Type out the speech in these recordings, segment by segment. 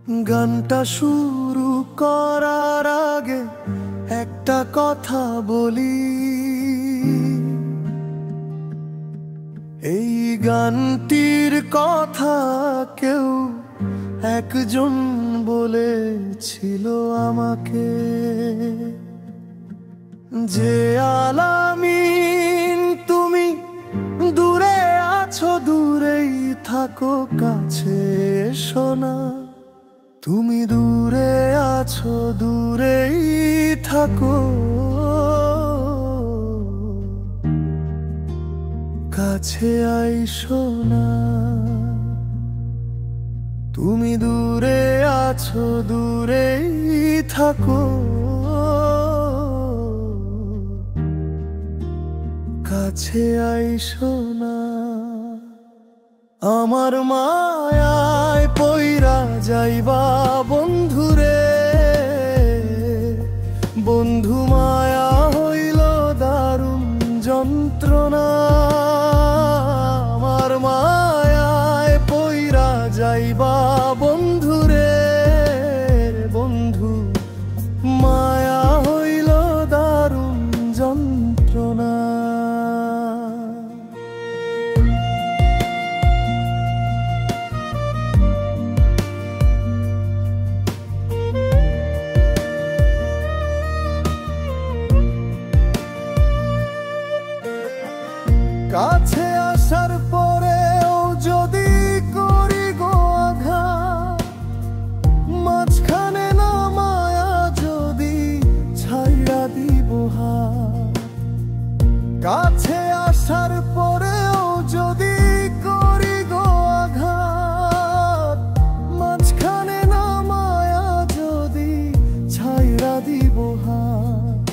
গানটা শুরু করার আগে একটা কথা বলি, এই গানটির কথা কেউ একজন বলেছিল আমাকে, যে আলামিন তুমি দূরে আছো, দূরেই থাকো, কাছে এসো না। তুমি দূরে আছো, দূরেই থাকো, কাছে আইসো না। তুমি দূরে আছো, দূরেই থাকো, কাছে আইসো না। আমার মায়ায় পইরা যাইবা বন্ধুরে, বন্ধু মায়া হইল দারুণ যন্ত্রণা। আমার মায়ায় পইরা যাইবা বন্ধুরে, বন্ধু মায়া হইল দারুণ যন্ত্রণা। কাছে আসার পরেও যদি করি গো আঘাত, মাঝখানে না মায়া যদি ছাইড়া দিব হাত। কাছে আসার পরেও যদি করি গো আঘাত, মাঝখানে না মায়া যদি ছাইড়া দিব হাত।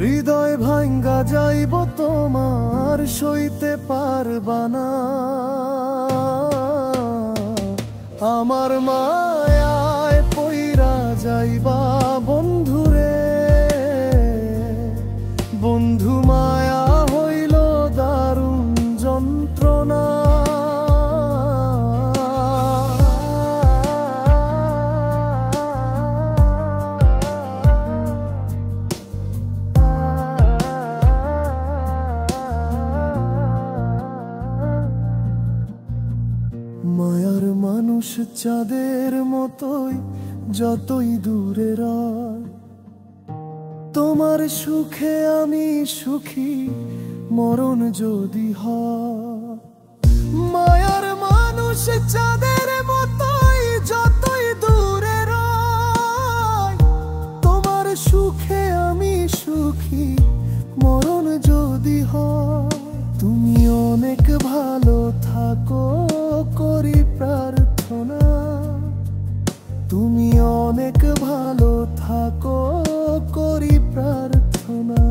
হৃদয় ভাঙ্গা যাইব তোমার, সইতে পারবা না। আমার মায়ায় পইরা যাইবা বন্ধুরে, বন্ধু মায়া হইল দারুণ যন্ত্রণা। মায়ার মানুষ চাঁদের মতোই যতই দূরে রয়, তোমার সুখে আমি সুখী মরণ যদি হয়। মায়ার মানুষ চাঁদের মতোই যতই দূরে রয়, তোমার সুখে আমি সুখী মরণ যদি হয়। তুমি অনেক ভালো থাকো করি প্রার্থনা, তুমি অনেক ভালো থাকো করি প্রার্থনা।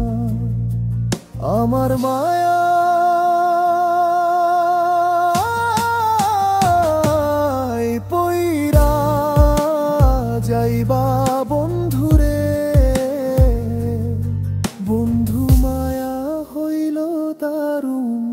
আমার মায়া পইরা যাইবা বন্ধুরে, বন্ধু মায়া হইল দারুণ